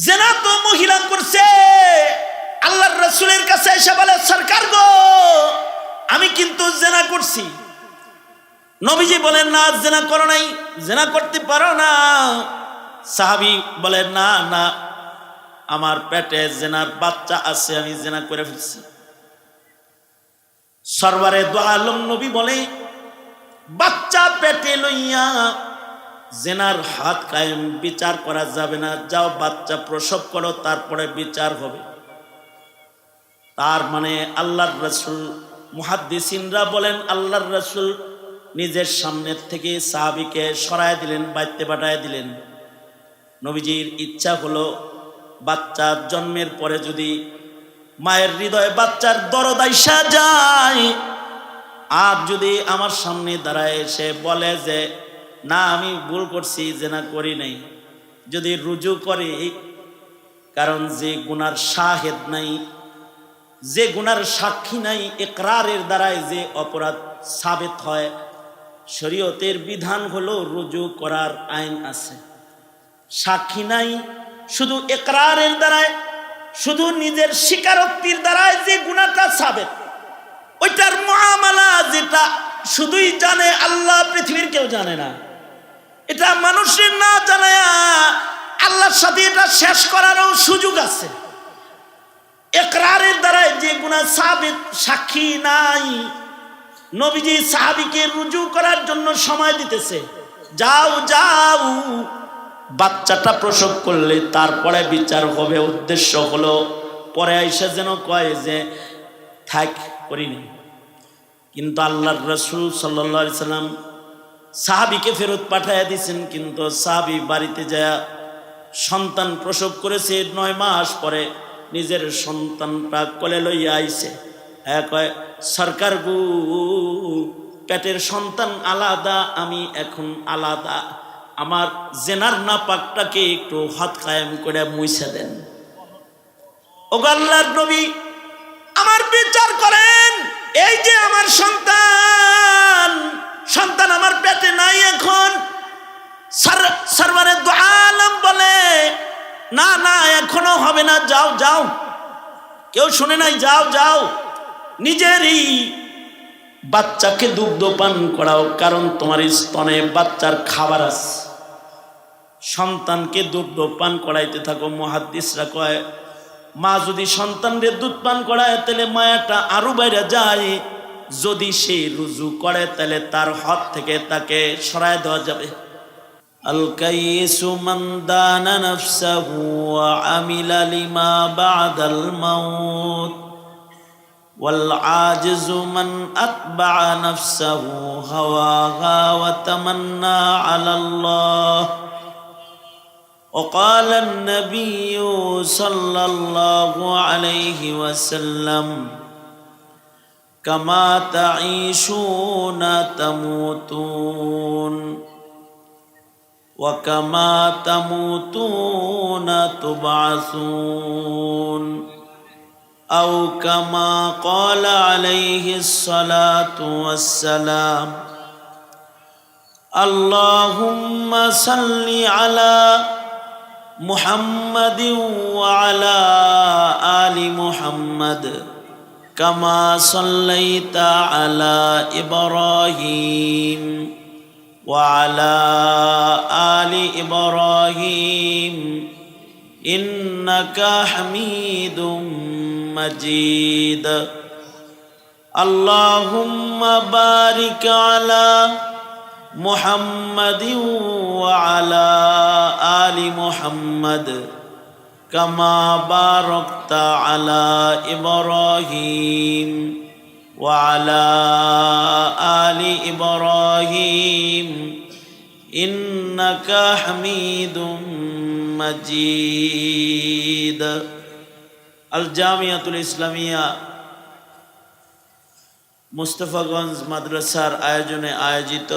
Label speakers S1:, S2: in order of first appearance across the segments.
S1: জেনা তো মহিলা করছে, আল্লাহর রাসূলের কাছে এসে বলে সরকার গো আমি কিন্তু জেনা করছি। নবীজি বলেন না জেনা করো নাই, জেনা করতে পারো না। সাহাবী বলেন না না আমার পেটে জেনার বাচ্চা আছে, আমি জেনা করে ফেলছি। সরওয়ারে দো আলম নবী বলে বাচ্চা পেটে লইয়া জেনার হাত কায়েম বিচার করা যাবে না, যাও বাচ্চা প্রসব করো তারপরে বিচার হবে। তার মানে আল্লাহর রাসূল, মুহাদ্দিসিনরা বলেন আল্লাহর রাসূল নিজের সামনের থেকে সাহাবীকে সরায় দিলেন, বাইতে পাঠায় দিলেন। নবীজির ইচ্ছা হলো বাচ্চার জন্মের পরে যদি মায়ের হৃদয়ে বাচ্চার দরদ আইসা যায়, আর যদি আমার সামনে দাঁড়ায় এসে বলে যে না আমি ভুল করছি, জেনা করি নাই, যদি রুজু করে, কারণ যে গুনার শাহেদ নাই, যে গুনার সাক্ষী নাই, ইকরারের দ্বারাই যে অপরাধ সাবিত হয়, শরীয়তের বিধান হলো রুজু করার আইন আছে। সাক্ষী নাই, শুধু ইকরারের দ্বারাই, শুধু নিজের স্বীকারোক্তির দ্বারাই যে গুনাহটা সাবিত, ওইটার মুআমালা যেটা শুধুই জানে আল্লাহ, পৃথিবীর কেউ জানে না। এটা মানুষের না জানায়া আল্লাহর সাথে এটা শেষ করারও সুযোগ আছে। ইকরারের দ্বারাই যে গুনাহ সাবিত, সাক্ষী নাই। নবীজি সাহাবীকে রুজু করার জন্য সময় দিতেছে, যাও যাও বাচ্চাটা প্রসব করলে তারপরে বিচার হবে। উদ্দেশ্য হলো পরে আইসা যেন কয় যে থাক করিনি। কিন্তু আল্লাহর রাসূল সাল্লাল্লাহু আলাইহি সাল্লাম সাহাবীকে ফেরত পাঠাইয়া দিয়েছেন, কিন্তু সাহাবী বাড়িতে যায় সন্তান প্রসব করেছে, 9 মাস পরে নিজের সন্তানটা কোলে লইয়া আইছে। কয় সরকার গু পেটের সন্তান আলাদা, আমি এখন আলাদা, আমার জেনার নাপাকটাকে একটু হাত কায়েম করে মুইছা দেন। ওগো আল্লাহর নবী আমার বিচার করেন, এই যে আমার সন্তান আমার পেটে নাই এখন। সরওয়ারে দো আলম বলে না না এখনো হবে না, যাও যাও, কেউ শুনে নাই, যাও যাও নিজেরই বাচ্চাকে দুগ্ধ পান করাও, কারণ তোমার স্তনে বাচ্চার খাবার আছে, সন্তানকে দুগ্ধ পান করাইতে থাকো। মুহাদ্দিসরা কয় মা যদি সন্তানদের দুধ পান করায় তাহলে মায়াটা আরো বাইরে যায়, যদি সে রুজু করে তাহলে তার হাত থেকে তাকে সরায় দেওয়া যাবে। আল কাইসু মান দানা নাফসাহু ওয়া আমিলা লিমা বাদাল মাউত ওয়াল আজিজু মান আতবা'a নাফসাহু হাওয়াহা ওয়া তামান্না আলাল্লাহ। وقال النبي صلى الله عليه وسلم كما تعيشون تموتون وكما تموتون تبعثون أو كما قال عليه الصلاة والسلام اللهم صل على محمد وعلى آل محمد كما صليت على إبراهيم وعلى آل إبراهيم إنك حميد مجيد اللهم بارك على محمد وعلى آل محمد كما باركت على إبراهيم وعلى آل إبراهيم إنك حميد مجيد। الجامعة الإسلامية মুস্তাফাগঞ্জ মাদ্রাসার আয়োজনে আয়োজিত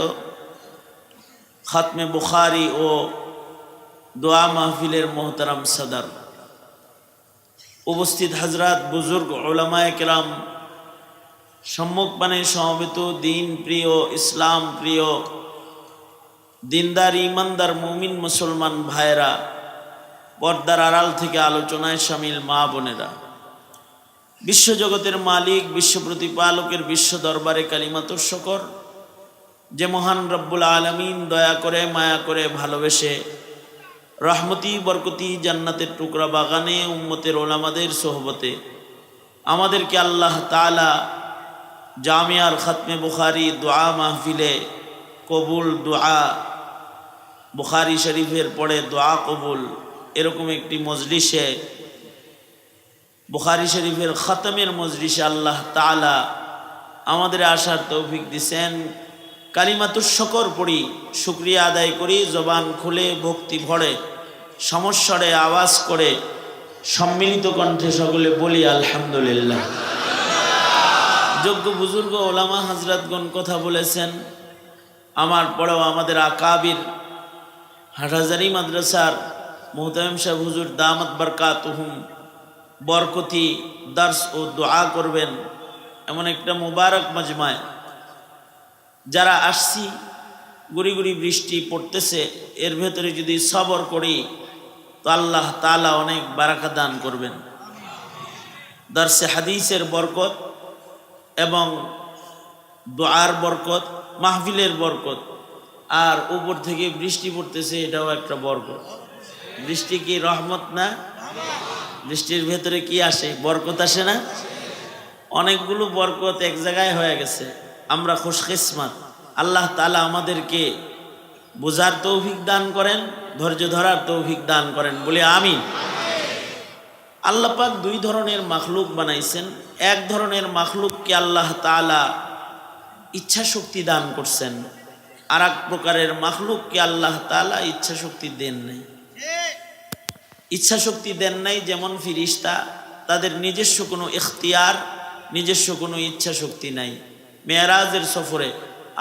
S1: খাতমে বুখারী ও দোয়া মাহফিলের মোহতারাম সদর, উপস্থিত হযরত বুজুর্গ উলামায়ে কেরাম, সম্মুখপানে সমবেত দিন প্রিয়, ইসলাম প্রিয়, দিনদার ইমানদার মুমিন মুসলমান ভাইরা, পর্দার আড়াল থেকে আলোচনায় শামিল মা বোনেরা, বিশ্বজগতের মালিক বিশ্ব প্রতিপালকের বিশ্ব দরবারে কালিমাতুর শুকর, যে মহান রব্বুল আলামিন দয়া করে মায়া করে ভালোবেসে রহমতি বরকতি জান্নাতের টুকরা বাগানে উম্মতের ওলামাদের সোহবতে আমাদেরকে আল্লাহ তাআলা জামিয়ার খাতমে বুখারী দোয়া মাহফিলে কবুল দোয়া, বুখারী শরীফের পড়ে দোয়া কবুল, এরকম একটি মজলিসে, বুখারী শরীফের খতমের মজলিসে আল্লাহ তাআলা আমাদের আসার তৌফিক দিছেন। কালিমাতুশ শুকর পড়ি, শুকরিয়া আদায় করি, জবান খুলে ভক্তি ভরে সমস্বরে আওয়াজ করে সম্মিলিত কণ্ঠে সকলে বলি আলহামদুলিল্লাহ। যোগ্য বুজুর্গ ওলামা হযরতগণ কথা বলেছেন, আমার পরেও আমাদের আকাবির হাটহাজারী মাদ্রাসার মুহতামিম সাহেব হুজুর দামাত বরকাতুহুম বরকতি দর্স ও দোয়া করবেন এমন একটা মুবারক মজমায় যারা আসছি। গুড়ি গুড়ি বৃষ্টি পড়তেছে, এর ভেতরে যদি সবর করি তো আল্লাহ তাআলা অনেক বারাকা দান করবেন। দর্সে হাদিসের বরকত এবং দোয়ার বরকত, মাহফিলের বরকত, আর উপর থেকে বৃষ্টি পড়তেছে, এটাও একটা বরকত। বৃষ্টি কি রহমত না? বৃষ্টির ভেতরে কি আসে? বরকত আসে না? অনেকগুলো বরকত এক জায়গায় হয়ে গেছে। আমরা খুশকিসমত, আল্লাহ তাআলা আমাদেরকে বোঝার তৌফিক দান করেন, ধৈর্য ধরার তৌফিক দান করেন, বলে আমিন। আল্লাহ পাক দুই ধরনের মাখলুক বানাইছেন। এক ধরনের মাখলুককে আল্লাহ তাআলা ইচ্ছা শক্তি দান করছেন, আর এক প্রকারের মাখলুককে আল্লাহ তাআলা ইচ্ছা শক্তি দেন নাই। ইচ্ছা শক্তি দেন নাই, যেমন ফিরিস্তা, তাদের নিজস্ব কোনো ইখতিয়ার, নিজস্ব কোনো ইচ্ছা শক্তি নাই। মেরাজের সফরে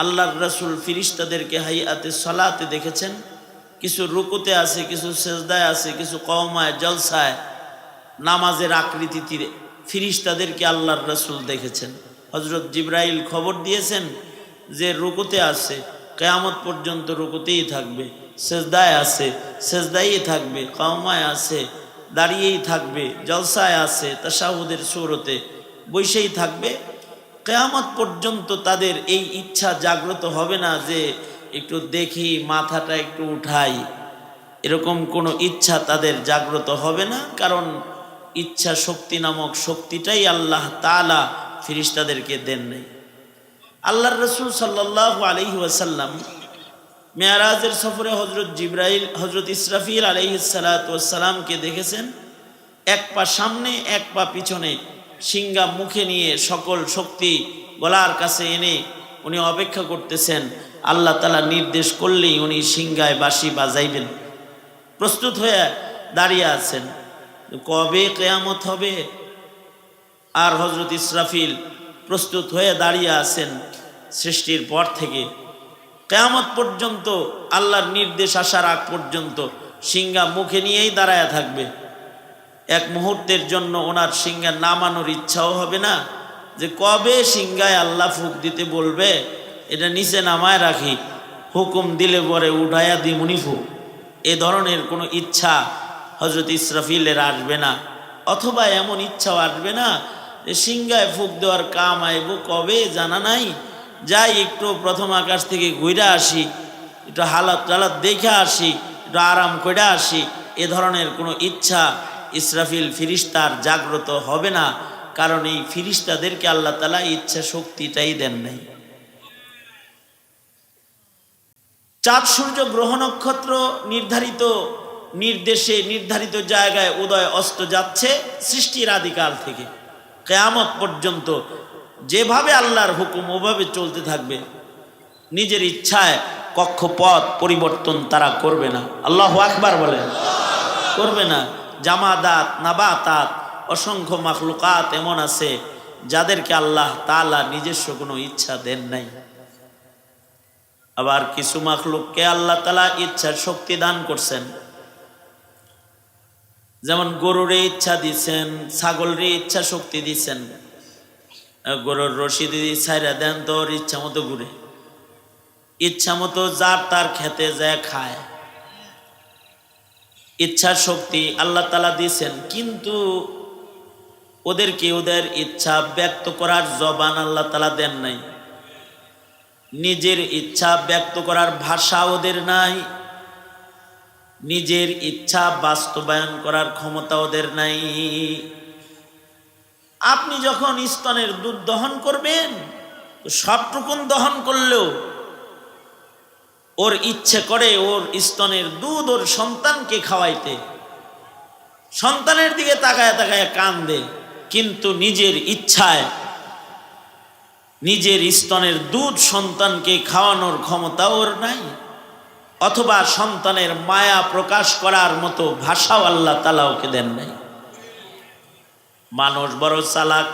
S1: আল্লাহর রাসূল ফিরিস্তাদেরকে হাইয়াতে সালাতে দেখেছেন, কিছু রুকুতে আছে, কিছু সেজদায় আছে, কিছু কওমায় জলসায় নামাজের আকৃতিতে ফিরিস্তাদেরকে আল্লাহর রাসূল দেখেছেন। হযরত জিবরাইল খবর দিয়েছেন যে রুকুতে আছে, কিয়ামত পর্যন্ত রুকুতেই থাকবে, সেজদায় আছে, সেজদায়ই থাকবে, কওমায় আছে, দাঁড়িয়েই থাকবে, জলসায় আছে, তাশাহুদের সূরতে বসেই থাকবে। কিয়ামত পর্যন্ত তাদের এই ইচ্ছা জাগ্রত হবে না যে একটু দেখি, মাথাটা একটু উঠাই, এরকম কোনো ইচ্ছা তাদের জাগ্রত হবে না। কারণ ইচ্ছা শক্তি নামক শক্তিটাই আল্লাহ তাআলা ফিরিস্তাদেরকে দেন নাই। আল্লাহর রাসূল সাল্লাল্লাহু আলাইহি ওয়াসাল্লাম মেরাজের সফরে হযরত জিবরাইল, হযরত ইসরাফিল আলাইহিস সালাতু ওয়াস সালামকে দেখেছেন, এক পা সামনে এক পা পিছনে, সিংহা মুখে নিয়ে সকল শক্তি গলার কাছে এনে উনি অপেক্ষা করতেছেন। আল্লাহ তাআলা নির্দেশ করলেই উনি সিংহায় বাঁশি বাজাইবেন, প্রস্তুত হয়ে দাঁড়িয়ে আছেন। কবে কিয়ামত হবে? আর হযরত ইসরাফিল প্রস্তুত হয়ে দাঁড়িয়ে আছেন সৃষ্টির পর থেকে কিয়ামত পর্যন্ত, আল্লাহর নির্দেশ আসার আগ পর্যন্ত সিংহা মুখে নিয়েই দাঁড়ায় থাকবে। এক মুহূর্তের জন্য ওনার সিংহা নামানোর ইচ্ছাও হবে না, যে কবে সিংহায় আল্লাহ ফুক দিতে বলবে, এটা নিচে নামায় রাখি, হুকুম দিলে পরে উঠাইয়া দিমুনি ফুক, এ ধরনের কোনো ইচ্ছা হযরত ইসরাফিলের আসবে না। অথবা এমন ইচ্ছাও আসবে না যে সিংহায় ফুক দেওয়ার কাম আইব কবে জানা নাই, যাই একটু প্রথম আকাশ থেকে ঘুরে আসি, একটু হালাত টালাত দেখে আসি, একটু আরাম করে আসি, এ ধরনের কোনো ইচ্ছা ইসরাফিল ফিরিস্তার জাগ্রত হবে না। কারণ এই ফিরিস্তাদেরকে আল্লাহ তাআলা ইচ্ছা শক্তিটাই দেন নাই। চাঁদ সূর্য গ্রহ নক্ষত্র নির্ধারিত নির্দেশে নির্ধারিত জায়গায় উদয় অস্ত যাচ্ছে সৃষ্টির আদিকাল থেকে কিয়ামত পর্যন্ত। যেভাবে আল্লাহর হুকুম ওভাবে চলতে থাকবে, নিজের ইচ্ছায় কক্ষপথ পরিবর্তন তারা করবে না। আল্লাহু আকবার বলেন, করবে না। জামাদাত, নাবাতাত, অসংখ্য মাখলুকাত এমন আছে যাদেরকে আল্লাহ তাআলা নিজস্ব কোনো ইচ্ছা দেন নাই। আবার কিছু মাখলুককে আল্লাহ তাআলা ইচ্ছার শক্তি দান করছেন। যেমন গরুরে ইচ্ছা দিচ্ছেন, ছাগলরে ইচ্ছা শক্তি দিচ্ছেন। গরুর রশি যদি ছাইরা দেন তো ওর ইচ্ছা মতো ঘুরে, ইচ্ছা মতো যার তার খেতে যায় খায়। ইচ্ছা শক্তি আল্লাহ তাআলা দিয়েছেন, কিন্তু ওদেরকে ওদের ইচ্ছা ব্যক্ত করার জবান আল্লাহ তাআলা দেন নাই। নিজের ইচ্ছা ব্যক্ত করার ভাষা ওদের নাই, নিজের ইচ্ছা বাস্তবায়ন করার ক্ষমতা ওদের নাই। আপনি যখন স্তনের দুধ দহন করবেন, সবটুকুন দহন করলেও ওর ইচ্ছে করে ওর স্তনের দুধ ওর সন্তানকে খাওয়াইতে, সন্তানের দিকে তাকায় তাকায় কান্দে, কিন্তু নিজের ইচ্ছায় নিজের স্তনের দুধ সন্তানকে খাওয়ানোর ক্ষমতা ওর নাই, অথবা সন্তানের মায়া প্রকাশ করার মতো ভাষাও আল্লাহ তাআলা ওকে দেন নাই। মানুষ বড় চালাক,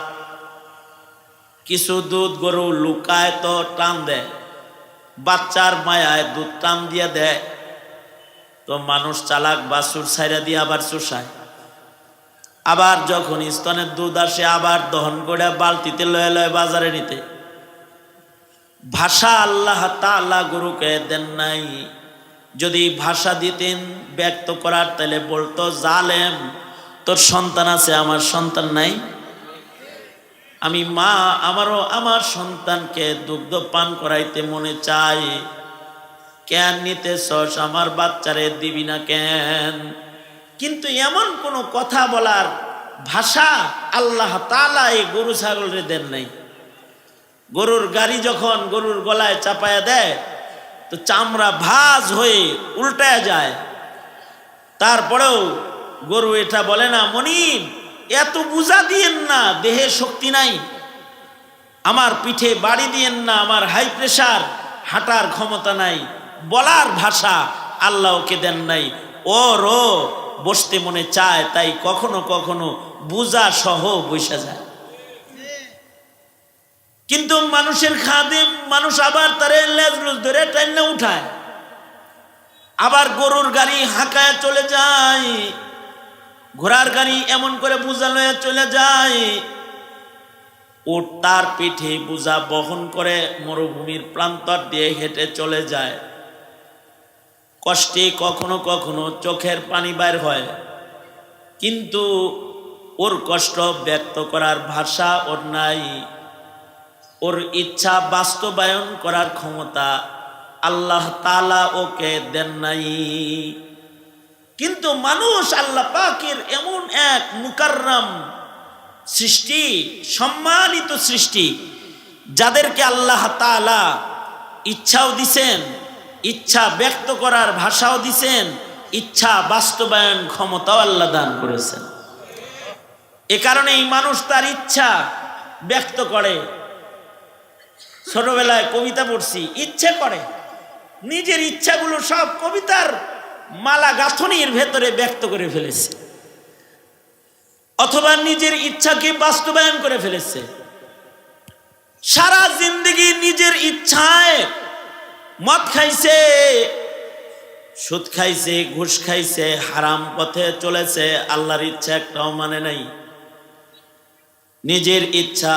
S1: কিছু দুধ গরু লুকায় তো টান দেয়, বাচ্চার মায়ায় দুধ টান দিয়ে দেয়, তো মানুষ চালাক বাছুর ছাইরা দিয়ে আবার চুষায়, আবার যখন স্তনের দুধ আসে আবার দহন করে বালতিতে লয়ে লয়ে বাজারে নিতে। ভাষা আল্লাহ তাআলা গরুকে দেন নাই। যদি ভাষা দিতেন ব্যক্ত করার, তাহলে বলতো জালেম, তোর সন্তান আছে আমার সন্তান নাই। আমি মা, আমারও আমার সন্তানকে দুগ্ধ পান করাইতে মনে চাই, কেন নিতেছস আমার বাচ্চারে দিবি না কেন? কিন্তু এমন কোনো কথা বলার ভাষা আল্লাহ তাআলা এই গরু ছাগলের দেন নাই। গরুর গাড়ি যখন গরুর গলায় চাপায়া দেয়, তো চামড়া ভাঁজ হয়ে উল্টায় যায়, তারপরেও গরু এটা বলে না, মনিব এত বুঝা দিয়েন না, দেহে শক্তি নাই, আমার পিঠে বাড়ি দিয়েন না, আমার হাই প্রেশার, হাঁটার ক্ষমতা নাই। বলার ভাষা আল্লাহ ওকে দেন নাই। ওরও বসতে মনে চায়, তাই কখনো কখনো বুঝা সহ বসে যায়। কিন্তু মানুষের খাদেম, মানুষ আবার তারে লেজ লুজ ধরে টাইনা উঠায়, আবার গরুর গাড়ি হাঁকায় চলে যায়, ঘোড়ার গাড়ি এমন করে বোঝা লয়ে চলে যায়, ও তার পিঠে বোঝা বহন করে মরুভূমির প্রান্তর দিয়ে হেঁটে চলে যায়। কষ্টে কখনো কখনো চোখের পানি বের হয়, কিন্তু ওর কষ্ট ব্যক্ত করার ভাষা ওর নাই, ওর ইচ্ছা বাস্তবায়ন করার ক্ষমতা আল্লাহ তাআলা ওকে দেন নাই। কিন্তু মানুষ আল্লাহ পাকের এমন এক মুকাররম সৃষ্টি, সম্মানিত সৃষ্টি, যাদেরকে আল্লাহ তাআলা ইচ্ছাও দিছেন, ইচ্ছা ব্যক্ত করার ভাষাও দিছেন, ইচ্ছা বাস্তবায়ন ক্ষমতাও আল্লাহ দান করেছেন। এ কারণে এই মানুষ তার ইচ্ছা ব্যক্ত করে। ছোটবেলায় কবিতা পড়ছি, ইচ্ছে করে, নিজের ইচ্ছাগুলো সব কবিতার মালা গাঁথনির ভেতরে ব্যক্ত করে ফেলেছে, অথবা নিজের ইচ্ছাকে বাস্তবায়ন করে ফেলেছে। সারা জিন্দগি নিজের ইচ্ছায় মদ খাইছে, সুদ খাইছে, ঘুষ খাইছে, হারাম পথে চলেছে, আল্লাহর ইচ্ছা একটাও মানে নাই। নিজের ইচ্ছা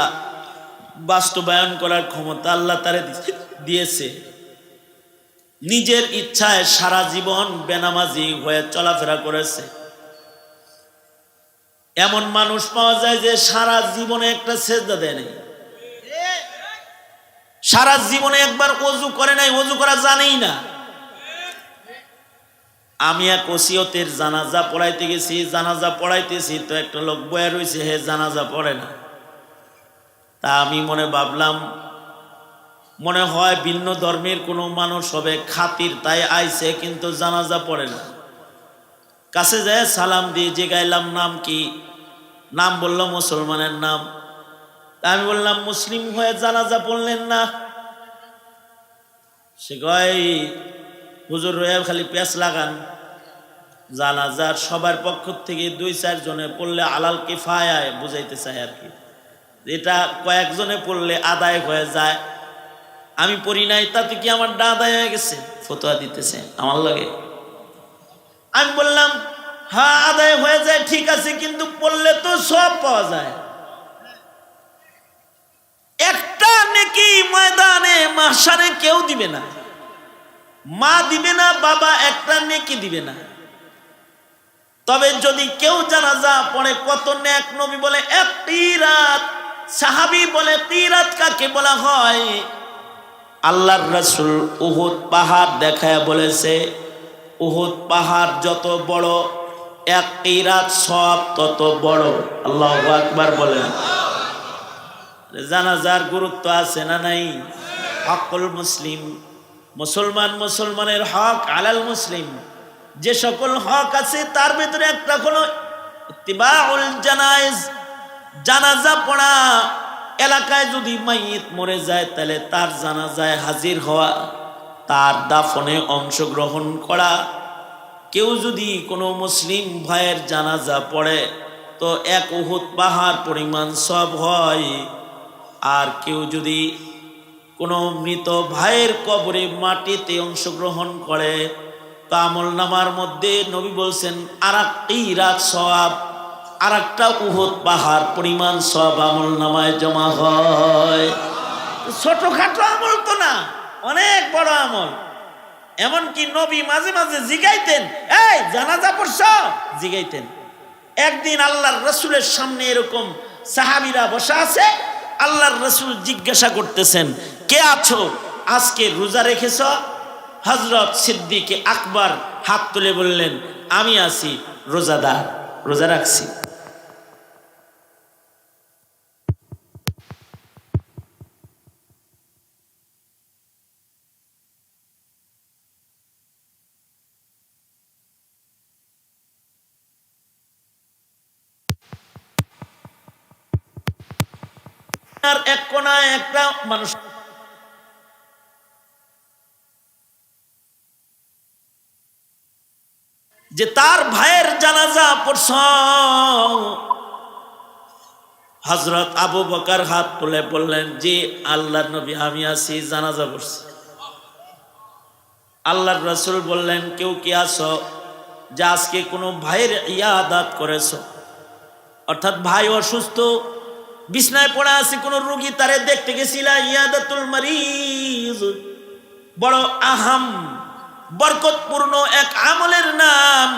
S1: বাস্তবায়ন করার ক্ষমতা আল্লাহ তারে দিয়েছে। নিজের ইচ্ছায় সারা জীবন বেনামাজি হয়ে চলাফেরা করেছে। এমন মানুষ পাওয়া যায় যে সারা জীবনে একটা সেজদা দেয় নাই, সারা জীবনে একবার ওযু করে নাই, ওযু করা জানেই না। আমি এক ওসিয়তের জানাজা পড়াইতে গেছি, জানাজা পড়াইতেছি, তো একটা লোক বয়া রয়েছে, হে জানাজা পড়ে না। তা আমি মনে ভাবলাম, মনে হয় ভিন্ন ধর্মের কোনো মানুষ হবে, খাতির তাই আইছে, কিন্তু জানাজা পড়ে না। কাছে যায় সালাম দিয়ে জিগাইলাম নাম কি? নাম বলল মুসলমানের নাম। তা আমি বললাম মুসলিম হয়ে জানাজা পড়লেন না? সে কয় হুজুর রয়ে খালি পেঁচ লাগান, জানাজার সবার পক্ষ থেকে 2-4 জনে পড়লে আলাল কিফায়ায় বুঝাইতে চাই আর কি, এটা কয়েকজনে পড়লে আদায় হয়ে যায়। আমি পড়ি নাই, তাতে কি আমার আদায় হয়ে গেছে? ফতোয়া দিতেছে আমার লাগে। আমি বললাম হ্যাঁ আদায় হয়ে যায়, ঠিক আছে, কিন্তু পড়লে তো সব পাওয়া যায়। একটা নেকি ময়দানে মাহশারে কেউ দিবে না, মা দিবে না, বাবা একটা নেকি দিবে না। তবে যদি কেউ জানাজা পড়ে কত নেক, নবী বলে এক কিরাত। সাহাবী বলে কিরাত কাকে বলা হয়? আল্লাহর রাসূল উহুদ পাহাড় দেখায় বলেছে, উহুদ পাহাড় যত বড় এক কিরাত সব তত বড়। আল্লাহু আকবার বলেন। জানাজার গুরুত্ব আছে না নাই? হকুল মুসলিম, মুসলমান মুসলমানের হক আলাল মুসলিম, যে সকল হক আছে তার ভিতরে একটা হলো ইত্তিবাউল জানাইজ, জানাজা পড়া। এলাকায় যদি মাইয়িত মরে যায় তাহলে তার জানাজায় হাজির হওয়া, তার দাফনে অংশগ্রহণ করা। কেউ যদি কোনো মুসলিম ভাইয়ের জানাজা পড়ে তো এক উহুদ পাহাড় পরিমাণ সব হয়। আর কেউ যদি কোনো মৃত ভাইয়ের কবরে মাটিতে অংশগ্রহণ করে তা আমলনামার মধ্যে নবী বলছেন আরেক কিরাত সওয়াব, আরেকটা উহুদ পাহাড় পরিমাণ সব আমলনামায় জমা হয়। ছোটখাটো আমল তো না, অনেক বড় আমল। এমনকি নবী মাঝে মাঝে জিগাইতেন, এই জানাজা পড়ছ? জিগাইতেন। একদিন আল্লাহর রাসূলের সামনে এরকম সাহাবীরা বসা আছে, আল্লাহর রাসূল জিজ্ঞাসা করতেছেন, কে আছো, আজকে রোজা রেখেছ? হযরত সিদ্দিক আকবর হাত তুলে বললেন, আমি আছি রোজাদার, রোজা রাখছি। আর এক কোনায় একটা মানুষ যে তার ভাইয়ের জানাজা পড়ছ। হযরত আবু বকর হাত তুলে বললেন, জি আল্লাহর নবী আমি আছি, জানাজা পড়ছি। আল্লাহর রাসূল বললেন, কেউ কি আছো যে আজকে কোনো ভাইয়ের ইয়াদাত করেছো? অর্থাৎ ভাই অসুস্থ, বিছনায় পড়া আছে, কোন রোগী, তারে দেখতে গেছিলা। ইয়াদাতুল মারিজ বড় আহাম বরকতপূর্ণ এক আমলের নাম।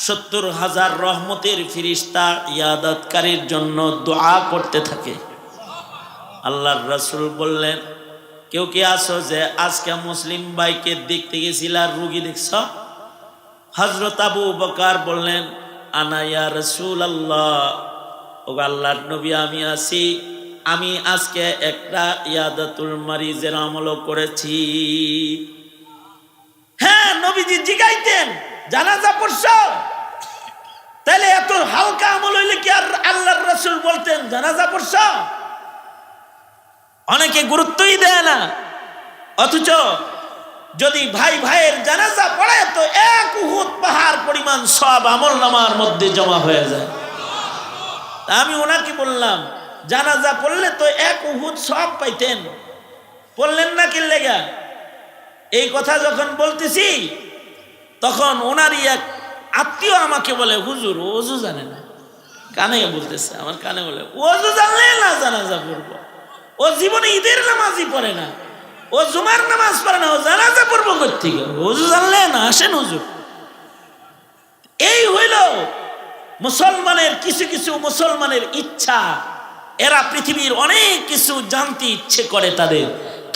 S1: ৭০,০০০ রহমতের ফেরেশতা ইয়াদাতকারীর জন্য দোয়া করতে থাকে। আল্লাহর রাসূল বললেন, কেউ কি আছো যে আজকে মুসলিম ভাইকে দেখতে গেছিলা, রোগী দেখছ? হযরত আবু বকর বললেন, আনা ইয়া রাসূলুল্লাহ, ও আল্লাহর নবী আমি আছি, আমি আজকে একটা ইয়াদাতুল মারিজের আমলও করেছি। হ্যাঁ, নবীজি জিগাইতেন, জানাজা পড়ছ? তাহলে এত হালকা আমল হইলে কি আর আল্লাহর রাসূল বলতেন জানাজা পড়ছ? অনেকে গুরুত্বই দেয় না, অথচ যদি ভাই ভাইয়ের জানাজা পড়ে তো এক উহুদ পাহাড় পরিমাণ সব আমলনামার মধ্যে জমা হয়ে যায়। আমি ওনাকে বললাম, জানাজা পড়লে তো এক উহুদ সব পাইতেন, পড়লেন না কি লেগা? এই কথা যখন বলতেছি তখন ওনারই এক আত্মীয় আমাকে বলে, হুজুর ওযু জানে না। কানে বলতেছে, আমার কানে বলে, ওযু জানলে না জানাজা পড়বো? ও জীবনে ঈদের নামাজই পড়ে না, ও জুমার নামাজ পড়ে না, ও জানাজা পড়বো কোত্থেকে? ওযু জানলে না, আসেন হুজুর। এই হইল মুসলমানের কিছু কিছু মুসলমানের ইচ্ছা। এরা পৃথিবীর অনেক কিছু জানতে ইচ্ছে করে তাদের,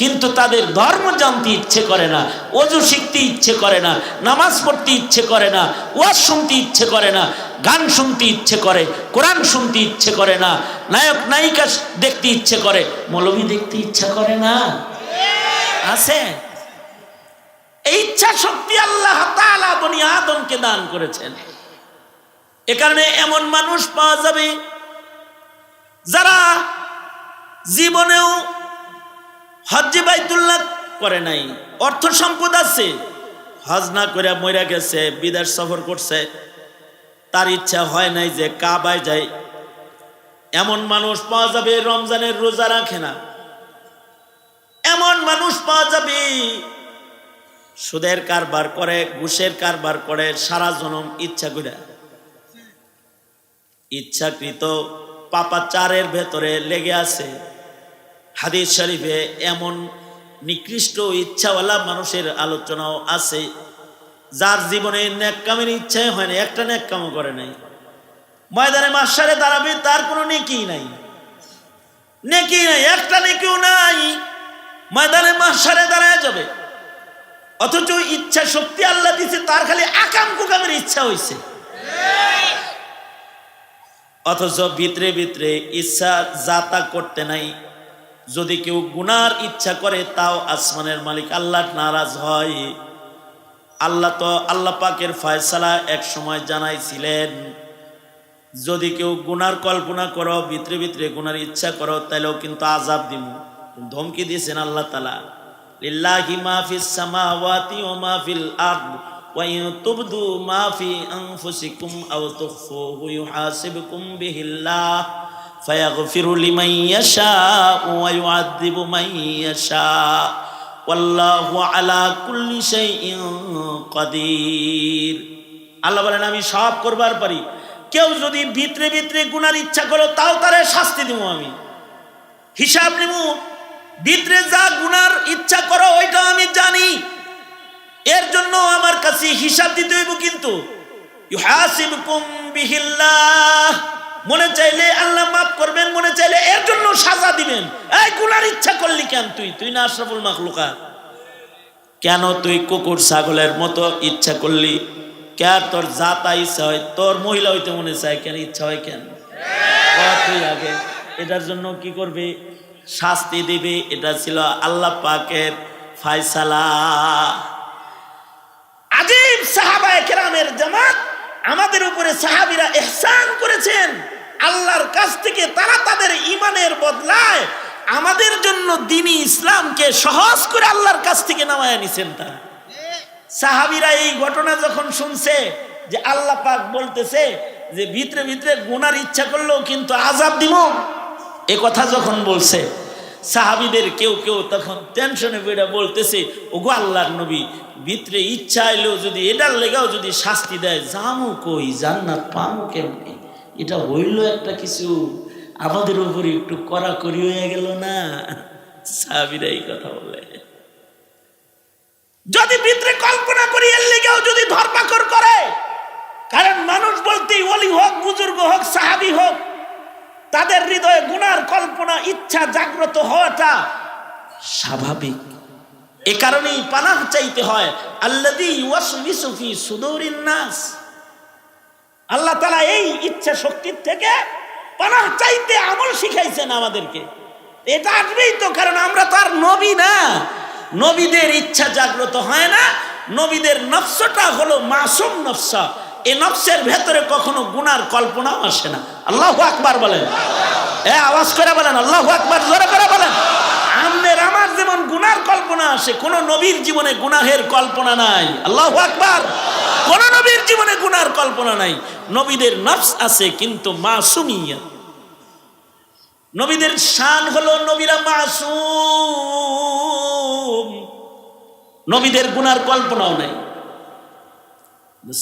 S1: কিন্তু তাদের ধর্ম জানতে ইচ্ছে করে না, ওযু শিখতে ইচ্ছে করে না, নামাজ পড়তে ইচ্ছে করে না, ওয়াজ শুনতে ইচ্ছে করে না, গান শুনতে ইচ্ছে করে, কোরআন শুনতে ইচ্ছে করে না, নায়ক নায়িকা দেখতে ইচ্ছে করে, মৌলবী দেখতে ইচ্ছা করে না? আছে? এই ইচ্ছা শক্তি আল্লাহ তাআলা বনি আদমকে দান করেছেন। এ কারণে এমন মানুষ পাওয়া যাবে যারা জীবনেও হজ্জে বাইতুল্লাহ করে নাই, অর্থ সম্পদ আছে, হজ না করে মরে গেছে, বিদেশ সফর করছে, তার ইচ্ছা হয় নাই যে কাবায় যায়। এমন মানুষ পাওয়া যাবে রমজানের রোজা রাখে না। এমন মানুষ পাওয়া যাবে সুদের কারবার করে, ঘুষের কারবার করে, সারা জনম ইচ্ছা করে ইচ্ছাকৃত পাপাচারের ভেতরে লেগে আছে। হাদিস শরীফে এমন নিকৃষ্ট ইচ্ছাওয়ালা মানুষের আলোচনাও আছে যার জীবনে নেক কামের ইচ্ছাই হয় না, একটা নেক কামও করে নাই, ময়দানে মাহশারে দাঁড়াবে, তার কোনো নেকি নাই, নেকি নাই, একটা নেকিও নাই, ময়দানে মাহশারে দাঁড়ায় যাবে। অথচ ইচ্ছা শক্তি আল্লাহ দিছে, তার খালি আকাম কুকামের ইচ্ছা হইছে। অথচ ভিতরে ভিতরে ইচ্ছা জাতা করতে নাই। যদি কেউ গুনার ইচ্ছা করে তাও আসমানের মালিক আল্লাহ নারাজ হয়। আল্লাহ তো আল্লাহ পাকের ফয়সালা এক সময় জানাইছিলেন, যদি কেউ গুনার কল্পনা করো, ভিতরে ভিতরে গুনার ইচ্ছা করো, তাইলেও কিন্তু আযাব দিব। ধমকি দিয়েছেন আল্লাহ তাআলা, লিল্লাহি মা ফিস সামাওয়াতি ওয়া মা ফিল আরদ ওয়া ইন তুবদু মা ফি আনফুসিকুম আও তুখফুহু ইউহাসিবকুম বিহিল্লাহ ফায়াগফিরু লিমান ইয়াশা ওয়া ইউআযযিবু মান ইয়াশা ওয়াল্লাহু আলা কুল্লি শাইইন কাদির। আল্লাহ বলেন, আমি সব করবার পারি। কেউ যদি ভিতরে ভিতরে গুনার ইচ্ছা করো, তাও তারে শাস্তি দিব, আমি হিসাব নিব। ভিতরে যা গুনার ইচ্ছা করো ওইটা আমি জানি, এর জন্য আমার কাছে হিসাব দিতে হইব। কিন্তু ইউহাসিবকুম বিহিল্লাহ, মনে চাইলে আল্লাহ মাফ করবেন, মনে চাইলে এর জন্য সাজা দিবেন। এই গুনার ইচ্ছা করলি কেন তুই না আশরাফুল মাখলুকাত? কেন তুই কুকুর ছাগলের মতো ইচ্ছা করলি? কেন তোর জাতা ইচ্ছা হয়? তোর মহিলা হইতে মনে চায় কেন? ইচ্ছা হয় কেন? তুই আগে এটার জন্য কি করবে? শাস্তি দিবে। এটা ছিল আল্লাহ পাকের ফয়সালা। আজীব সাহাবায়ে কেরামের জামাত, আমাদের উপরে সাহাবীরা ইহসান করেছেন। আল্লাহর কাছ থেকে তারা তাদের ঈমানের বদলায় আমাদের জন্য দ্বীনি ইসলামকে সহজ করে আল্লাহর কাছ থেকে নামায়া নিছেন। তারা সাহাবীরা এই ঘটনা যখন শুনছে যে আল্লাহ পাক বলতেছে যে ভিতরে ভিতরে গুনার ইচ্ছা করলেও কিন্তু আযাব দিব, এ কথা যখন বলছে, সাহাবীদের কেউ কেউ তখন টেনশনে বেড়া বলতেছে, ওগো আল্লাহর নবী, ভিতরে ইচ্ছা এলেও যদি এটার লেগাও যদি শাস্তি দেয়, জামু কই, জান্নাত পামু কেমনে? এটা হইল একটা কিছু, আমাদের উপরে একটু কড়াকড়ি হয়ে গেল না? সাহাবীরা এই কথা বলে। যদি ভিতরে কল্পনা করি এর লেগেও যদি ধরপাকড় করে, কারণ মানুষ বলতেই ওলি হোক, বুজুর্গ হোক, সাহাবী হোক, তাদের হৃদয়ে গুনার কল্পনা ইচ্ছা জাগ্রত হওয়াটা স্বাভাবিক। এ কারণেই পানাহ চাইতে হয় আল্লাযী ইউওয়াসওয়িসু ফি সুদুরিন নাস। আল্লাহ তাআলা এই ইচ্ছা শক্তির থেকে পানাহ চাইতে আমল শিখাইছেন আমাদেরকে। এটা আসবেই তো, কারণ আমরা তো আর নবী না। নবীদের ইচ্ছা জাগ্রত হয় না। নবীদের নফসটা হলো মাসুম নফস, এই নফসের ভেতরে কখনো গুনার কল্পনাও আসে না। আল্লাহু আকবার বলেন, আওয়াজ করে বলেন আল্লাহু আকবার, জোরে করে বলেন। আমাদের আমার যেমন গুনার কল্পনা আসে, কোন নবীর জীবনে গুনাহের কল্পনা নাই। আল্লাহু আকবার। কোন নবীর জীবনে গুনার কল্পনা নাই। নবীদের নফস আছে কিন্তু মাসুমিয়ত। নবীদের শান হলো নবীরা মাসুম, নবীদের গুনার কল্পনাও নাই।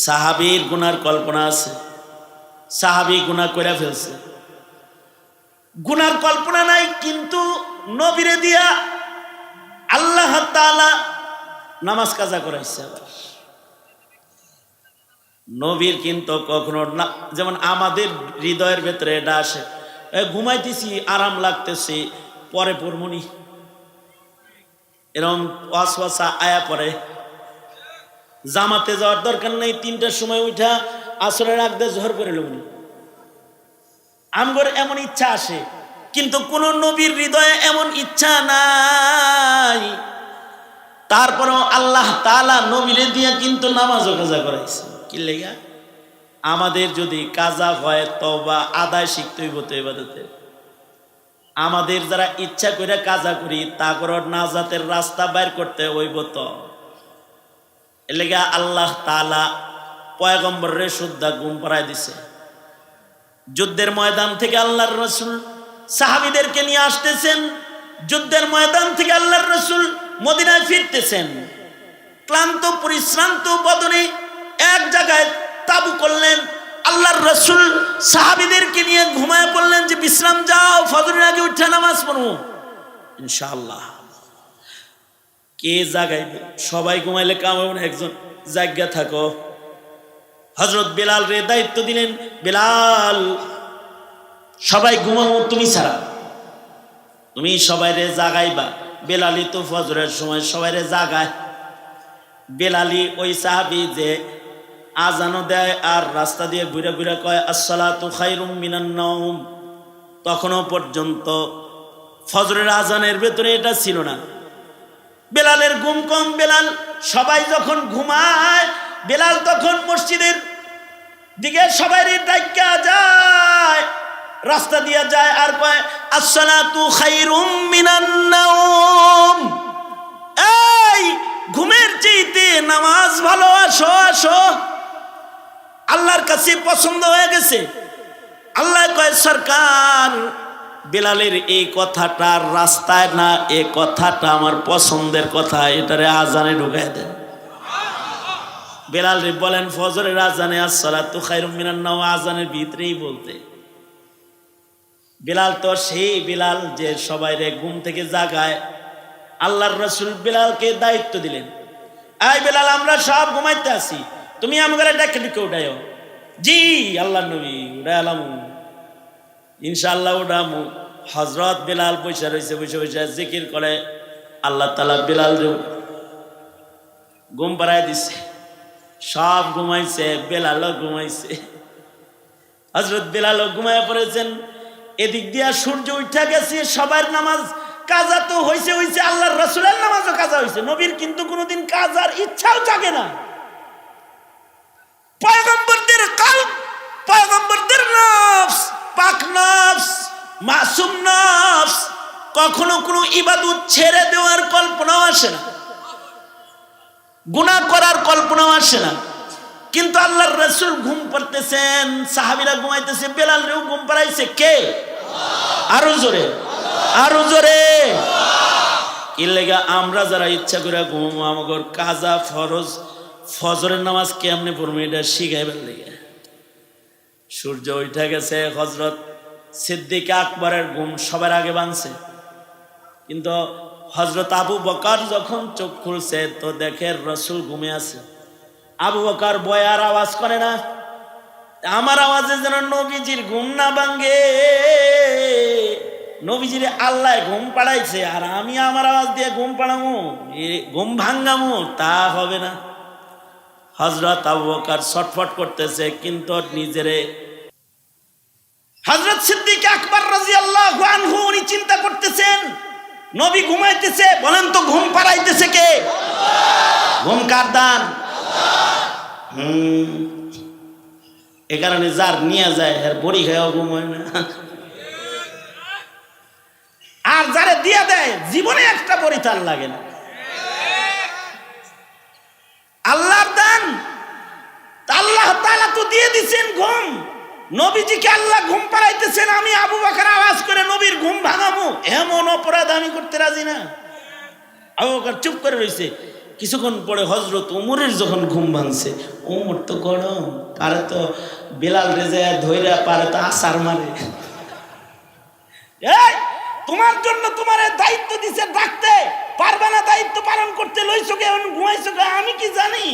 S1: সাহাবীর গুনার কল্পনা আছে, সাহাবী গুনাহ করে ফেলছে, গুনার কল্পনা নাই, কিন্তু নবীরে দিয়া আল্লাহ তাআলা নামাজ কাজা করাইছে। নবীর কিন্তু কখনো না, যেমন আমাদের হৃদয়ের ভেতরে এটা আসে, ঘুমাইতেছি আরাম লাগতেছে, পরে পড়মনি, এরকম ওয়াসওয়াসা আয়া পড়ে। জামাতে যাওয়ার দরকার নেই, ৩টার সময় উঠা আসরের আগ দিয়ে জোহর করে লবনি, আমগর এমন ইচ্ছা আসে। কিন্তু কোন নবীর হৃদয়ে এমন ইচ্ছা নাই। তারপরেও আল্লাহ তাআলা নবীরে দিয়া কিন্তু নামাজও কাজা করাইছে। কি লেগা? আমাদের যদি কাজা হয় তওবা আদায় শিখতে হইব তো ইবাদতে। আমাদের যারা ইচ্ছা করে কাজা করি তাগর নাজাতের রাস্তা বাইর করতে হইব তো। এর লেগা আল্লাহ তাআলা পয়গম্বরের সুদ্ধা ঘুম পাড়ায় দিছে। যুদ্ধের ময়দান থেকে আল্লাহর রাসূল সাহাবীদেরকে নিয়ে আসতেছেন, যুদ্ধের ময়দান থেকে আল্লাহর রাসূল মদিনায় ফিরতেছেন। ক্লান্ত পরিশ্রান্ত বদনে এক জায়গায় তাবু করলেন। আল্লাহর রাসূল সাহাবীদেরকে নিয়ে ঘুমায় পড়লেন যে বিশ্রাম যাও, ফজরের আগে উঠে নামাজ পড়ো ইনশাআল্লাহ। কে জাগাইবে? সবাই ঘুমাইলে কাম হবে না, একজন জায়গা থাকো। হযরত বেলাল রে দায়িত্ব দিলেন, বেলাল সবাই ঘুমাও তুমি ছাড়া, তুমি সবাইরে জাগাইবা। বেলালি তো ফজরের সময় সবাইরে জাগায়। বেলালি ওই সাহাবী যে আজানও দেয় আর রাস্তা দিয়ে ঘুরে ঘুরে কয় আসসালাতু খায়রুম মিনান নাওম, তখনও পর্যন্ত ফজরের আজানের ভেতরে এটা ছিল না। বেলালের ঘুম কম। বেলাল সবাই যখন ঘুমায়, বেলাল তখন মসজিদের দিকে সবাই ডাইকা যায়, রাস্তা দিয়ে যায় আর কয় আসসালাতু খায়রুম মিনান নাওম, এই ঘুমের চাইতে নামাজ ভালো, আসো আসো, আল্লাহর কাছে পছন্দ হয়ে গেছে। আল্লাহ কয় সরকার বেলালের এই কথাটা রাস্তায় না, এই কথাটা আমার পছন্দের কথা, এটারে আজানে ঢুকাই দেন। বেলাল রে বলেন ফজরের আজানে আসসালাতু খায়রুম মিনান নাওম আজানের ভিতরেই বলতে। বেলাল তো সেই বেলাল যে সবাই রে ঘুম থেকে জাগায়। আল্লাহর রাসূল বেলালকে দায়িত্ব দিলেন, এই বেলাল আমরা সব ঘুমাইতে আছি, তুমি আমাকে ডেকে ডেকে উঠাইও। জি আল্লাহর নবী উঠাইলাম, ইনশাআল্লাহ উঠামু। হযরত বেলাল বসে রয়েছে, বসে বসে জিকির করে। আল্লাহ তাআলা বেলাল ঘুম পাড়ায় দিছে। সব ঘুমাইছে, বেলালও ঘুমাইছে। হযরত বেলালও ঘুমায় পড়েছেন। এদিক দিয়া সূর্য উঠা গেছে, সবার নামাজ কাজা তো হইছে, আল্লাহর রাসূলের নামাজও কাজা হইছে। নবীর কিন্তু কোনোদিন কাজার ইচ্ছাও জাগে না। পয়গম্বরদের কলব, পয়গম্বরদের নফস, পাক নফস, মাসুম নফস, কখনো কোনো ইবাদত ছেড়ে দেওয়ার কল্পনাও আসে না, গুনাহ করার কল্পনাও আসে না। কিন্তু আল্লাহর রাসূল ঘুম পড়তেছেন, সাহাবীরা ঘুমাইতেছে, বেলালরেও ঘুম পাড়াইছে কে? আরো জোরে, আরো জোরে। কি লেগা আমরা যারা ইচ্ছা করে ঘুম, আমাদের কাজা ফরজ ফজরের নামাজ কেমনে পড়বো এটা শিখাইবার লেগে। সূর্য উঠে গেছে। হযরত সিদ্দিক আকবরের ঘুম সবার আগে ভাঙছে। কিন্তু হযরত আবু বকর যখন চোখ খুলছে তো দেখে রাসূল ঘুমে আছে। আবু বকর ভয়ে আর আওয়াজ করে না, আমার আওয়াজে যেন নবীজির ঘুম না ভাঙে। নবীজির আল্লাহ ঘুম পাড়াইছে আর আমি আমার আওয়াজ দিয়ে ঘুম পাড়ামু, ঘুম ভাঙ্গামু, তা হবে না। হযরত আবু বকর ছটফট করতেছে, কিন্তু নিজেরে হযরত সিদ্দিক আকবর রাদিয়াল্লাহু আনহু উনি চিন্তা করতেছেন নবী ঘুমাইতেছে, বলেন তো ঘুম পাড়াইতেছে কে? ঘুম কার দান? এ কারণে যার নিয়ে যায় এর বড়ি খায়ও ঘুম হয় না, আর যারে দিয়ে দেয় জীবনে একটা বড়ি তার লাগে না। আল্লাহর দান, আল্লাহ তাআলা তো দিয়ে দিচ্ছেন ঘুম। নবীজিকে আল্লাহ ঘুম পাড়াইতেছেন, আমি আবু বকর আওয়াজ করে নবীর ঘুম ভাঙাবো, এমন অপরাধ আমি করতে রাজি না। আবু বকর চুপ করে রয়েছে। কিছুক্ষণ পরে হযরত ওমরের যখন ঘুম ভাঙছে, ওমর তো গরম, পারে তো বেলাল রেজা ধইরা পারে তো আসার মারে। এই তোমার জন্য তোমার দায়িত্ব দিছে ডাকতে, পারবে না দায়িত্ব পালন করতে, লইছো কে ঘুমাইছো কে আমি কি জানি?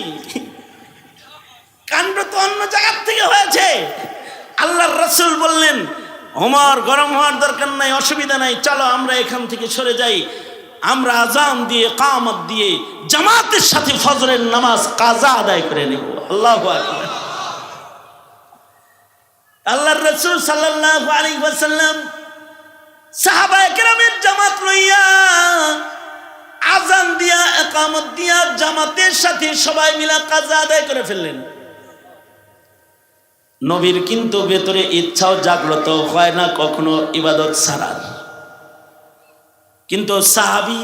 S1: কাণ্ড তো অন্য জায়গা থেকে হয়েছে। আল্লাহর রাসূল বললেন, ওমর গরম হওয়ার দরকার নাই, অসুবিধা নাই, চলো আমরা এখান থেকে সরে যাই, আমরা আযান দিয়ে কামত দিয়ে জামাতের সাথে ফজরের নামাজ কাজা আদায় করে নেব। আল্লাহু আকবার। আল্লাহর রাসূল সাল্লাল্লাহু আলাইহি ওয়াসাল্লাম সাহাবায়ে কেরামের জামাত লইয়া আযান দিয়া ইকামত দিয়া জামাতের সাথে সবাই মিলে কাজা আদায় করে ফেললেন। নবীর কিন্তু ভেতরে ইচ্ছাও জাগ্রত হয় না কখনো ইবাদত ছাড়ার, কিন্তু সাহাবী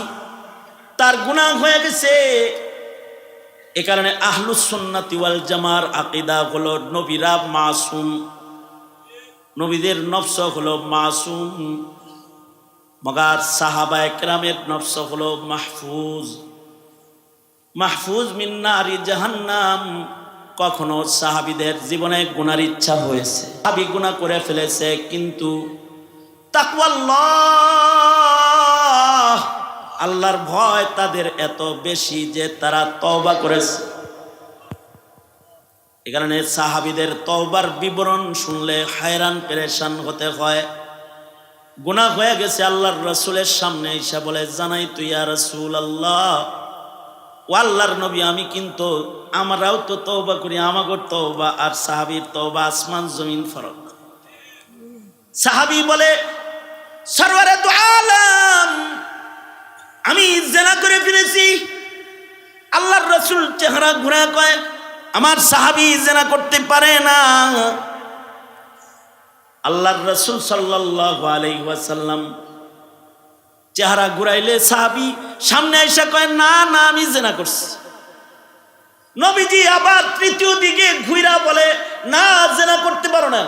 S1: তার গুনাহ হয়ে গেছে। এ কারণে আহলুস সুন্নাতি ওয়াল জামার আকীদা হলো নবীরা মাসুম, নবীদের নফস হলো মাসুম, মগার সাহাবায়ে কেরামের নফস হলো মাহফুজ, মাহফুজ মিন নারি জাহান্নাম। কখনো সাহাবীদের জীবনে গুনার ইচ্ছা হয়েছে, সাহাবী গুনাহ করে ফেলেছে, কিন্তু তাকওয়াল্লাহ, আল্লাহর ভয় তাদের এত বেশি যে তারা তওবা করেছে। এই কারণে সাহাবীদের তওবার বিবরণ শুনলে হায়রান পেরেশান হতে হয়। গুনাহ হয়ে গেছে, আল্লাহর রাসূলের সামনে এসে বলে, জানাই তুই ইয়া রাসূলুল্লাহ, ও আল্লাহর নবী, আমি কিন্তু আমরাও তো তওবা করি, আমাগো তওবা আর সাহাবীর তওবা আসমান জমিন ফারাক। সাহাবী বলে, সরওয়ারে দু আলম, আমি জিনা করে ফেলেছি। আল্লাহর রাসূল চেহারা ঘুরে কয়, আমার সাহাবী জিনা করতে পারে না। আল্লাহর রাসূল সাল্লাল্লাহু আলাইহি ওয়াসাল্লাম চেহারা ঘুরাইলে সাহাবী সামনে এসে কয়, না না, আমি জিনা করছি। নবীজি আবার তৃতীয় দিকে ঘুরা বলে, না, জিনা করতে পারো না।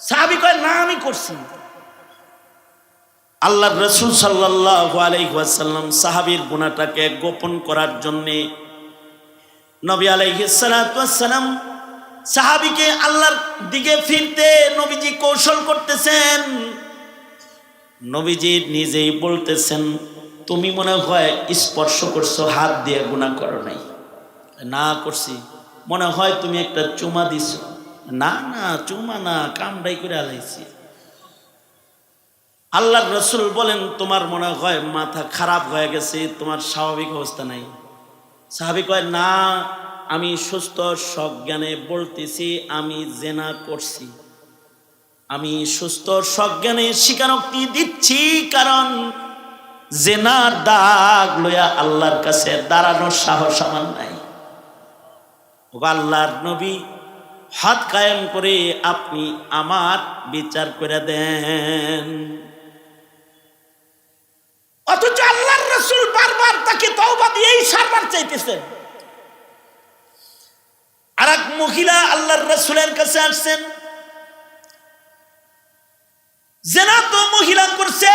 S1: সাহাবী কয়, না, আমি করছি। আল্লাহর রাসূল সাল্লাল্লাহু আলাইহি ওয়াসাল্লাম সাহাবীর গুনাহটাকে গোপন করার জন্য নবী আলাইহিস সালাতু ওয়াস সালাম সাহাবীকে আল্লাহর দিকে ফিরতে নবীজি কৌশল করতেছেন। নবীজি নিজেই বলতেছেন, তুমি মনে হয় স্পর্শ করছো, হাত দিয়ে গুনাহ করো নাই। না, করছি। মনে হয় তুমি একটা চুমা দিছো। না না, চুমা না, কামড়াই করে আলাইছি। আল্লাহর রাসূল বলেন, তোমার মনে হয় মাথা খারাপ হয়ে গেছে, তোমার স্বাভাবিক অবস্থা নাই। সাহাবী কয়, না, আমি সুস্থ সজ্ঞানে বলতেছি আমি জিনা করছি। আমি সুস্থ সজ্ঞানে স্বীকারোক্তি দিচ্ছি, কারণ জিনার দাগ লইয়া আল্লাহর কাছে দাঁড়ানোর সাহস আমার নাই। ও আল্লাহর নবী, হাত কায়েম করে আপনি আমার বিচার করে দেন। অথচ আল্লাহর রাসূল বারবার তাকে তওবা দিয়েই সারবার চাইতেছেন। আর এক মহিলা আল্লাহর রাসূলের কাছে আসছেন, জিনা তো মহিলা করছে।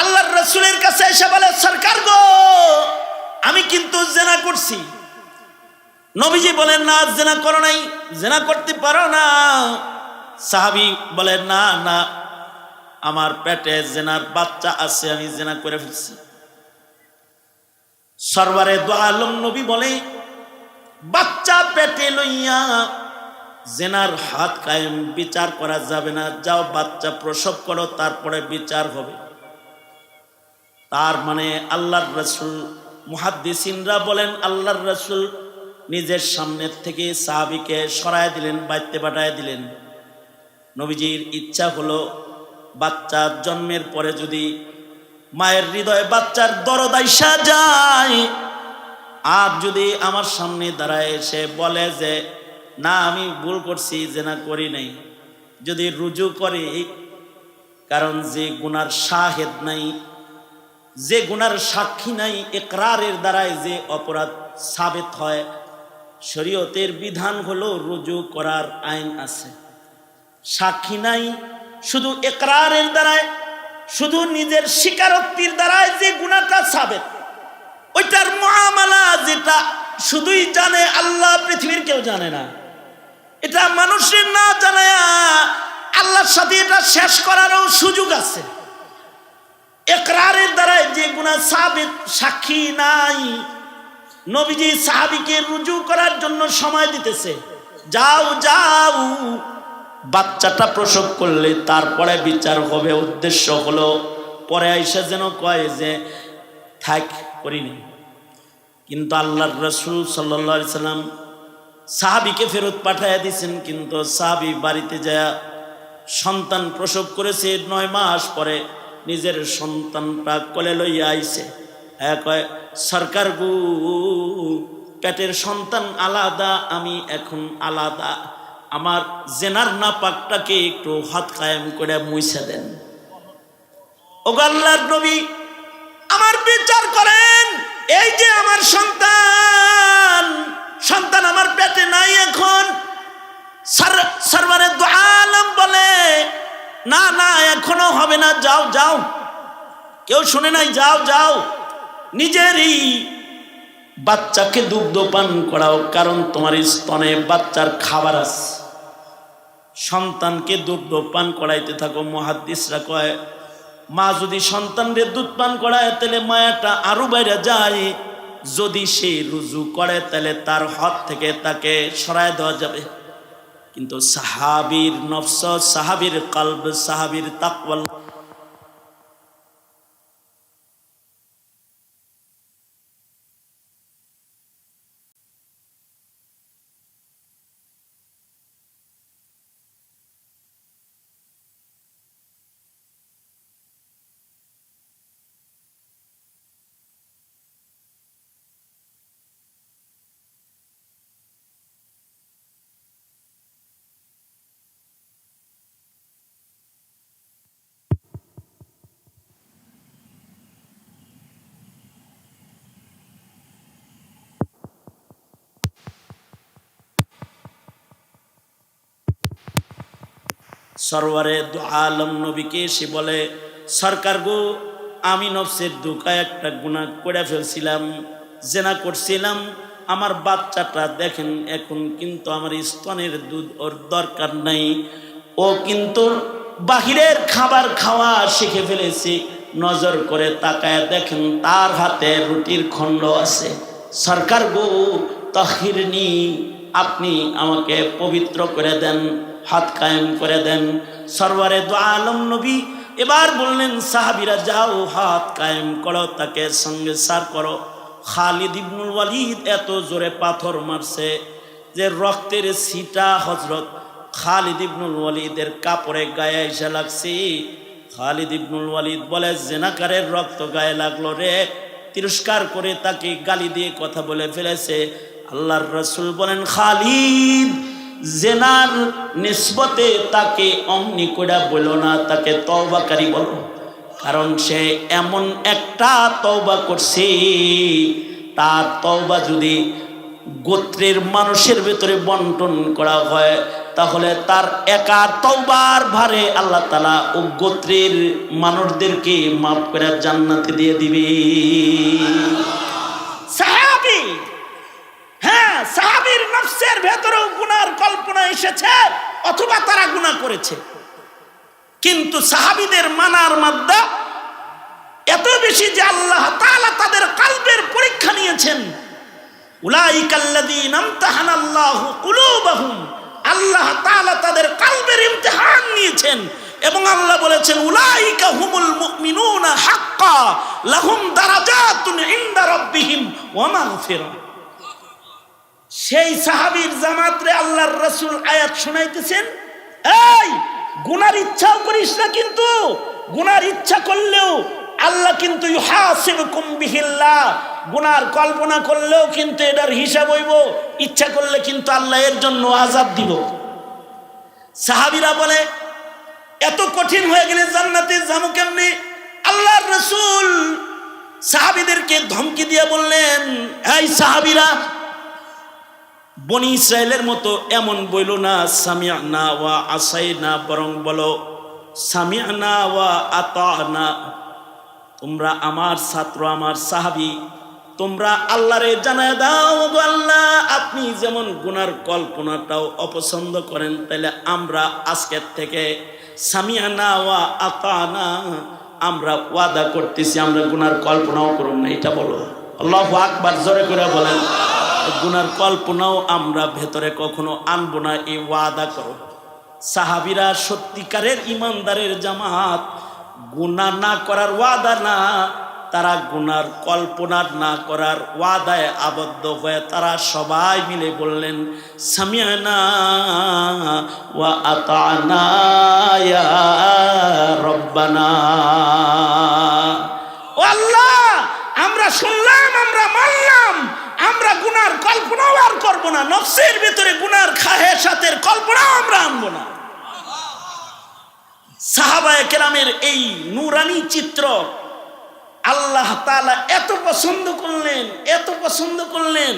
S1: আল্লাহর রাসূলের কাছে এসে বলে, সরকার গো, আমি কিন্তু জিনা করছি। নবীজি বলেন, না, জিনা করো নাই, জিনা করতে পারো না। সাহাবী বলে, না না, আমার পেটে জিনার বাচ্চা আছে, আমি জিনা করে ফেলছি। সরওয়ারে দু আলম নবী বলে, বাচ্চা পেটে লইয়া জিনার হাত কায়েম বিচার করা যাবে না, যাও বাচ্চা প্রসব করো, তারপরে বিচার হবে। তার মানে আল্লাহর রাসূল, মুহাদ্দিসিনরা বলেন, আল্লাহর রাসূল নিজের সামনের থেকে সাহাবীকে সরায় দিলেন, বাইতে পাঠায় দিলেন। নবীজির ইচ্ছা হলো, বাচ্চার জন্মের পরে যদি মায়ের হৃদয়ে বাচ্চার দরদ আইসা যায়, আর যদি আমার সামনে দাঁড়ায় এসে বলে যে না, আমি ভুল করছি, জিনা করি নাই, যদি রুজু করে, কারণ যে গুনার শাহেদ নাই, যে গুনার সাক্ষী নাই, ইকরারের দ্বারাই যে অপরাধ সাবিত হয়, শরীয়তের বিধান হলো রুজু করার আইন আছে। সাক্ষী নাই, শুধু ইকরারের দ্বারাই, শুধু নিজের স্বীকারোক্তির দ্বারাই যে গুনাহটা সাবিত, ওইটার মুআমালা যেটা শুধুই জানে আল্লাহ, পৃথিবীর কেউ জানে না। এটা মানুষের না জানায়া আল্লাহর সাথে এটা শেষ করারও সুযোগ আছে। ইকরারের দ্বারাই যে গুনাহ সাবিত, সাক্ষী নাই। নবীজি সাহাবীকে রুজু করার জন্য সময় দিতেছে, যাও যাও, বাচ্চাটা প্রসব করলে তারপরে বিচার হবে। উদ্দেশ্য হলো পরে আইসা যেন কয় যে থাক, করিনি। কিন্তু আল্লাহর রাসূল সাল্লাল্লাহু আলাইহি সাল্লাম সাহাবীকে ফেরত পাঠাইয়া দিয়েছেন। কিন্তু সাহাবী বাড়িতে যায় সন্তান প্রসব করেছে, 9 মাস পরে নিজের সন্তানটা কোলে লইয়া আইছে। কয়, সরকার গো, পেটের সন্তান আলাদা, আমি এখন আলাদা, আমার জেনার নাপাকটাকে একটু হাত কায়েম করে মুইছা দেন। ও আল্লাহর নবী, আমার বিচার করেন। এই যে আমার সন্তান আমার পেটে নাই এখন। সরওয়ারে দু আলম বলে, না না, এখনো হবে না, যাও যাও, কেউ শুনে নাই, যাও যাও, নিজেরই বাচ্চাকে দুগ্ধ পান করাও, কারণ তোমার স্তনে বাচ্চার খাবার আছে। সন্তানকে দুগ্ধ পান করাইতে থাকো। মুহাদ্দিসরা কয়, মা যদি সন্তানদের দুধ পান করায়, তাহলে মায়াটা আরো বাইরে যায়, যদি সে রুজু করে তাহলে তার হাত থেকে তাকে সরায় দেওয়া যাবে। কিন্তু সাহাবীর নফস, সাহাবীর কলব, সাহাবীর তাকওয়া সরওয়ারে দু আলম নবীকে এসে বলে, সরকার গো, আমি নফসের দুঃখায় একটা গুনাহ করে ফেলছিলাম, জেনা করছিলাম। আমার বাচ্চাটা দেখেন, এখন কিন্তু আমার স্তনের দুধ ওর দরকার নাই, ও কিন্তু বাহিরের খাবার খাওয়া শিখে ফেলেছে। নজর করে তাকায় দেখেন তার হাতে রুটির খণ্ড আছে। সরকার গো, তাহিরনি, আপনি আমাকে পবিত্র করে দেন, হাত কায়েম করে দেন। সরওয়ারে দু আলম নবী এবার বললেন, সাহাবীরা যাও হাত কায়েম করো, তাকে সঙ্গে সার করো। খালিদ ইবনুল ওয়ালিদ এত জোরে পাথর মারছে যে রক্তের ছিটা হযরত খালিদ ইবনুল ওয়ালিদের কাপড়ে গায়ে এসে লাগছে। খালিদ ইবনুল ওয়ালিদ বলে, জেনাকারের রক্ত গায়ে লাগলো রে। তিরস্কার করে তাকে গালি দিয়ে কথা বলে ফেলেছে। আল্লাহর রাসূল বলেন, খালিদ, জেনার নিসবতে তাকে অমনি করে বলো না, তাকে তওবাকারী বলো। কারণ সে এমন একটা তওবা করছে, তার তওবা যদি গোত্রের মানুষের ভেতরে বন্টন করা হয় তাহলে তার একা তওবার ভারে আল্লাহ তাআলা ও গোত্রের মানুষদেরকে মাফ করে জান্নাতে দিয়ে দিবে। সাহাবী, হ্যাঁ, সাহাবীর নফসের ভেতরেও গুনার কল্পনা এসেছে, অথবা তারা গুনাহ করেছে, কিন্তু সাহাবীদের মানার মাদ্দা এত বেশি যে আল্লাহ তাআলা তাদের কলবের পরীক্ষা নিয়েছেন। উলাইকাল্লাযীনা ইমতাহানাল্লাহু কুলুবাহুম, আল্লাহ তাআলা তাদের কলবের ইমতিহান নিয়েছেন এবং আল্লাহ বলেছেন, উলাইকা হুমুল মুমিনুনা হাক্কা লাহুম দারাজাতুন ইনদা রাব্বিহিম ওয়া মাগফিরাহ। সেই সাহাবীর জামাতরে আল্লাহর রাসূল আয়াত শুনাইতেছেন, এই গুনার ইচ্ছাও করিস না, কিন্তু গুনার ইচ্ছা করলেও আল্লাহ কিন্তু ইউহাসিবুকুম বিহিল্লাহ, গুনার কল্পনা করলেও কিন্তু এটার হিসাব হইব, ইচ্ছা করলে কিন্তু আল্লাহ এর জন্য আযাব দিব। সাহাবীরা বলে, এত কঠিন হয়ে গেলে জান্নাতে যাবো কেমনে? আল্লাহর রাসূল সাহাবীদেরকে ধমকি দিয়ে বললেন, এই সাহাবীরা, বনি ইসরায়েলের মতো এমন বইল না সামিআনা ওয়া আসাইনা, বরং বলো সামিআনা ওয়া আতানা। তোমরা আমার ছাত্র, আমার সাহাবী, তোমরা আল্লাহরে জানায় দাও, আল্লাহ আপনি যেমন গুনার কল্পনাটাও অপছন্দ করেন, তাহলে আমরা আজকের থেকে সামিআনা ওয়া আতানা, আমরা ওয়াদা করতেছি আমরা গুনার কল্পনাও করব না। এটা বলো, আল্লাহু আকবার, জোরে করে বলেন। গুনার কল্পনাও আমরা ভেতরে কখনো আনবো না, এই ওয়াদা করো। সাহাবীরা সত্যিকারের ইমানদারের জামাত, গুনাহ না করার ওয়াদা না, তারা গুনার কল্পনা না করার ওয়াদায় আবদ্ধ হয়ে তারা সবাই মিলে বললেন, সামিআনা ওয়া আতানা ইয়া রব্বানা। ও আল্লাহ, আমরা শুনলাম, আমরা মানলাম, আমরা গুনার কল্পনাও আর করব না, নফসের ভিতরে গুনার খাহেসাতের কল্পনাও আমরা আনবো না। সাহাবায়ে কেরামের এই নূরানি চিত্র আল্লাহ তাআলা এত পছন্দ করলেন, এত পছন্দ করলেন।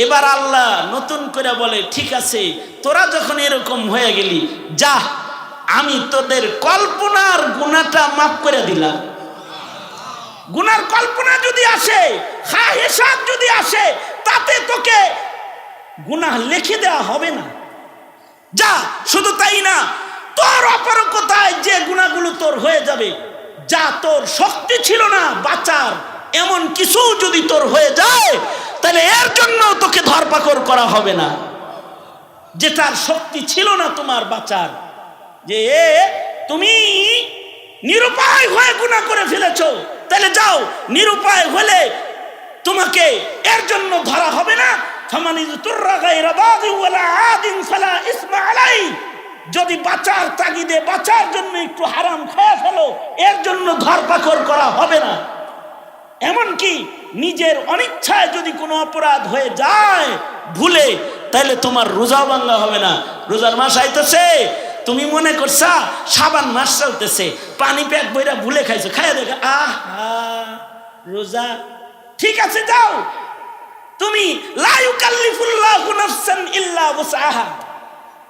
S1: এবার আল্লাহ নতুন করে বলে, ঠিক আছে, তোরা যখন এরকম হয়ে গেলি, যা, আমি তোদের কল্পনার গুনাহটা মাফ করে দিলাম। গুনার কল্পনা যদি আসে, খাহেসাত যদি আসে, তাতে তোকে গুনাহ লিখে দেওয়া হবে না। যা, শুধু তাই না, তোর অপরকতায় যে গুনাহগুলো তোর হয়ে যাবে, যা তোর শক্তি ছিল না বাঁচার, এমন কিছু যদি তোর হয়ে যায় তাহলে এর জন্য তোকে ধরপাকড় করা হবে না, যেটার শক্তি ছিল না তোমার বাঁচার। যে তুমি নিরুপায় হয়ে গুনাহ করে ফেলেছো, তাহলে যাও, নিরুপায় হলে তোমাকে এর জন্য ধরা হবে না। যদি বাঁচার তাগিদে, বাঁচার জন্য একটু হারাম খেয়ে ফেলো, এর জন্য ধরপাকড় করা হবে না। এমনকি নিজের অনিচ্ছায় যদি কোনো অপরাধ হয়ে যায় ভুলে, তাহলে তোমার রোজা ভাঙ্গা হবে না। রোজার মাস আইতেছে, তুমি মনে করছা সাবান মাস চলতেছে, পানি পেট বইরা ভুলে খাইছো, খাইয়া দেখো রোজা, ঠিক আছে যাও, তুমি লা ইউকাল্লিফুল্লাহু নাফসান ইল্লা ওয়াসআহা।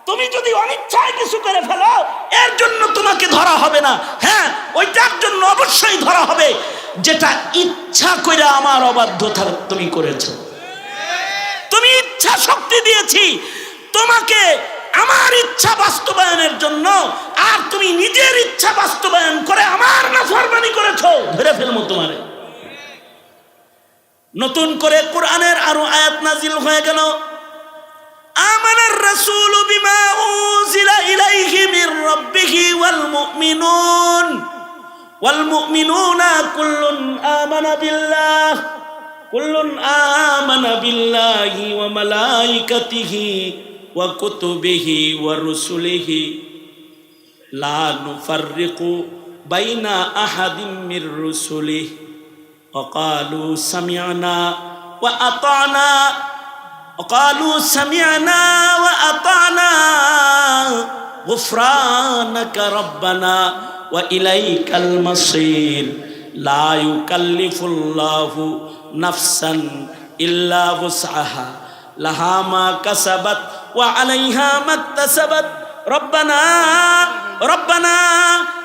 S1: তুমি যদি অনিচ্ছায় কিছু করে ফেলো, এর জন্য তোমাকে ধরা হবে না। হ্যাঁ, ওইটার জন্য অবশ্যই ধরা হবে যেটা ইচ্ছা করে আমার অবাধ্যতা তুমি করেছো। তুমি ইচ্ছা শক্তি দিয়েছি তোমাকে আমার ইচ্ছা বাস্তবায়নের জন্য, আর তুমি নিজের ইচ্ছা বাস্তবায়ন করে আমার নাফরমানি করেছো, ধরে ফেলবো তোমারে। নতুন করে কোরআনের আরো আয়াত নাজিল হয়ে গেল। আমানার রাসূলু বিমা উনজিলা ইলাইহি মির রাব্বিহি ওয়াল মুমিনুনা কুল্লুন আমানা বিল্লাহি ওয়া মালাইকাতিহি ওয়া কুতুবিহি ওয়া রুসুলিহি লা নুফাররিকু বাইনা আহাদিম মির রুসুলিহি وقالوا سمعنا وأطعنا غفرانك ربنا وإليك المصير لا يكلف الله نفسا إلا وسعها لها ما كسبت وعليها ما اكتسبت ربنا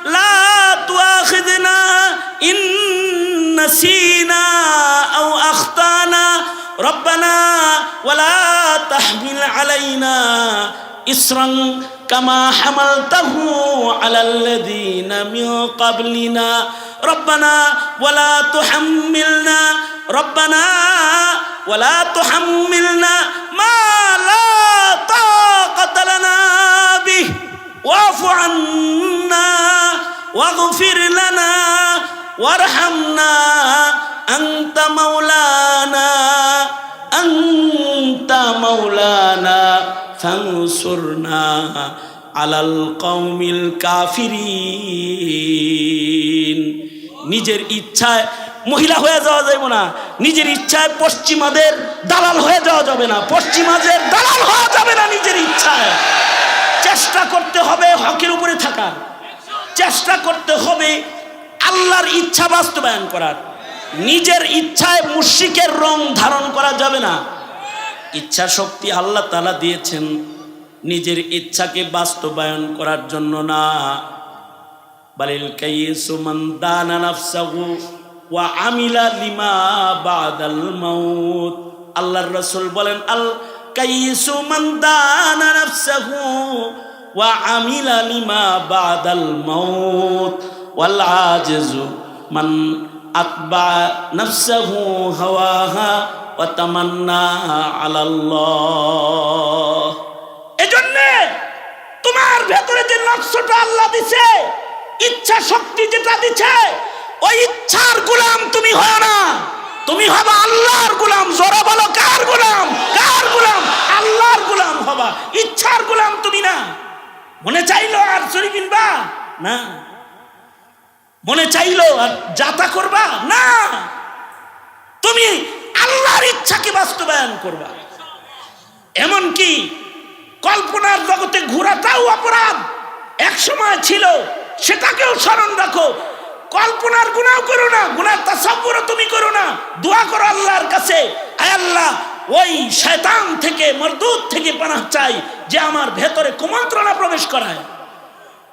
S1: لا تؤاخذنا إن نسينا أو أخطأنا ربنا ولا تحمل علينا إصرا كما حملته على الذين من قبلنا ربنا ولا تحملنا ما لا طاقة لنا به واعف عنا واغفر لنا وارحمنا أنت مولانا فانصرنا على القوم الكافرين। নিজের ইচ্ছায় মহিলা হয়ে যাওয়া যাবে না, নিজের ইচ্ছায় পশ্চিমাদের দালাল হয়ে যাওয়া যাবে না, পশ্চিমাদের দালাল হওয়া যাবে না। নিজের ইচ্ছায় চেষ্টা করতে হবে হকের উপরে থাকার, চেষ্টা করতে হবে আল্লাহর ইচ্ছা বাস্তবায়ন করার। নিজের ইচ্ছায় মুশরিকের রং ধারণ করা যাবে না। ইচ্ছা শক্তি আল্লাহ তাআলা দিয়েছেন নিজের ইচ্ছাকে বাস্তবায়ন করার জন্য না। বালিল কাইয়িসু মান দানা নাফসাহু ওয়া আমিলা লিমা বাদাল মাউত। আল্লাহর রাসূল বলেন, আল কাইয়িসু মান দানা নাফসাহু ওয়া আমিলা লিমা বাদাল মাউত ওয়াল আজিজু মান আতবা নাফসাহু হাওয়াহা ওয়া তামান্না আলাল্লাহ। এজন্য তোমার ভেতরে যে নফসটা আল্লাহ দিছে, ইচ্ছা শক্তি যেটা দিছে, ওই ইচ্ছার গোলাম তুমি হয় না, তুমি হবে আল্লাহর গোলাম। জোরে বলো, কার গোলাম? কার গোলাম? আল্লাহর গোলাম হবা, ইচ্ছার গোলাম তুমি না। মনে চাইলো আর চুরি কিনবা না, মনে চাইলো আর যাতা করবা না, তুমি আল্লাহর ইচ্ছাকে বাস্তবায়ন করবা। এমনকি কল্পনার জগতে ঘোরাটাও অপরাধ এক সময় ছিল, সেটাকেও স্মরণ রাখো। কল্পনার গুনাহ করো না, গুনার তাসাব্বুরও তুমি করো না। দোয়া করো আল্লাহর কাছে, আয় আল্লাহ ওই শয়তান থেকে, মরদুদ থেকে পানাহ চাই যে আমার ভেতরে কুমন্ত্রণা প্রবেশ করায়,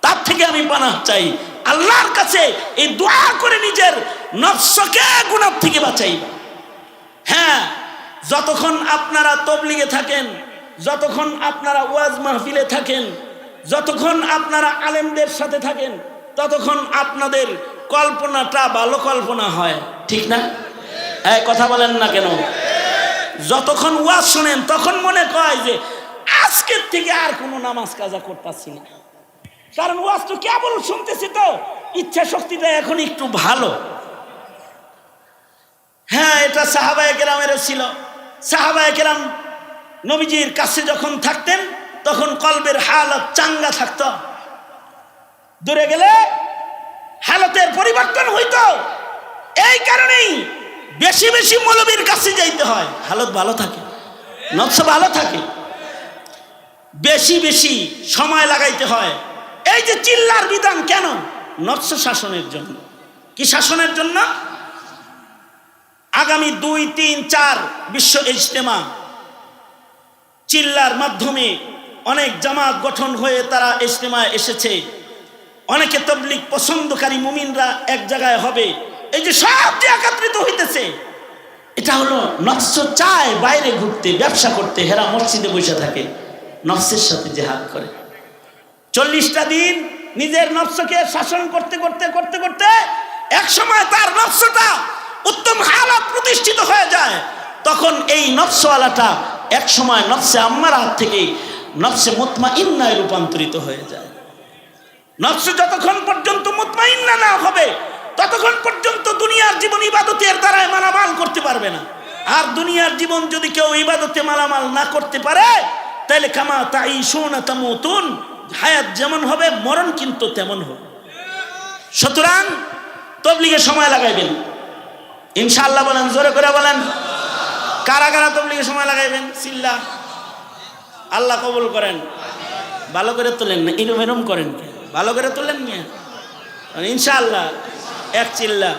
S1: তার থেকে আমি পানাহ চাই। আল্লাহর কাছে এই দোয়া করে নিজের নফসকে গুনাহ থেকে বাঁচাইবা। হ্যাঁ, যতক্ষণ আপনারা তবলিগে থাকেন, যতক্ষণ আপনারা ওয়াজ মাহফিলে থাকেন, যতক্ষণ আপনারা আলেমদের সাথে থাকেন, ততক্ষণ আপনাদের কল্পনাটা ভালো কল্পনা হয়, ঠিক না? এই কথা বলেন না কেন? যতক্ষণ ওয়াজ শুনেন তখন মনে কয় যে আজকের থেকে আর কোনো নামাজ কাজা করতেছি না, কারণ ওয়াজ তো কেবল শুনতেছি, তো ইচ্ছা শক্তিটা এখন একটু ভালো। হ্যাঁ, এটা সাহাবায়ে কেরামেরও ছিল। সাহাবায়ে কেরাম নবীজির কাছে যখন থাকতেন তখন কলবের হালত চাঙ্গা থাকতো, দূরে গেলে হালতের পরিবর্তন হইতো। এই কারণেই বেশি বেশি মৌলবীর কাছে যাইতে হয়, হালত ভালো থাকে, নফস ভালো থাকে। বেশি বেশি সময় লাগাইতে হয়। এই যে চিল্লার বিধান কেন? নফস শাসনের জন্য। কি শাসনের জন্য? আগামী 2, 3, 4 বিশ্ব ইজতেমা, চিল্লার মাধ্যমে অনেক জামাত গঠন হয়ে তারা ইজতেমায় এসেছে। অনেকে তাবলীগ পছন্দকারী মুমিনরা এক জায়গায় হবে। এই যে সব যে একত্রিত হইতেছে, এটা হলো নফস চায় বাইরে ঘুরতে, ব্যবসা করতে, হেরা মসজিদে বসে থাকে, নফসের সাথে জিহাদ করে। 40টা দিন নিজের নফসকে শাসন করতে করতে করতে করতে এক সময় তার নফসটা উত্তম হালাত প্রতিষ্ঠিত হয়ে যায়। তখন এই নফসওয়ালাটা এক সময় নফসে আম্মারা থেকে নফসে মুতমাইন্নায় রূপান্তরিত হয়ে যায়। নফস যতক্ষণ পর্যন্ত মুতমাইন্না না হবে ততক্ষণ পর্যন্ত দুনিয়ার জীবন ইবাদতের দ্বারাই মালামাল করতে পারবে না। আর দুনিয়ার জীবন যদি কেউ ইবাদতে মালামাল না করতে পারে, তাহলে কামা তাইশুনা তামুতুন, হায়াত যেমন হবে মরণ কিন্তু তেমন হবে। সুতরাং তাবলীগে সময় লাগাইবেন ইনশাআল্লাহ। বলেন, জোরে করে বলেন। কারা কারা তাবলীগে সময় লাগাইবেন? চিল্লা। আল্লাহ কবুল করেন। ভালো করে তোলেন না, এরম এরম করেন, ভালো করে তোলেন না ইনশাআল্লাহ। 1 চিল্লা,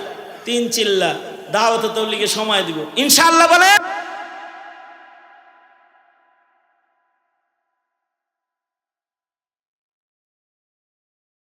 S1: 3 চিল্লা, দাওয়াতে তাবলীগে সময় দিব ইনশাআল্লাহ। বলেন।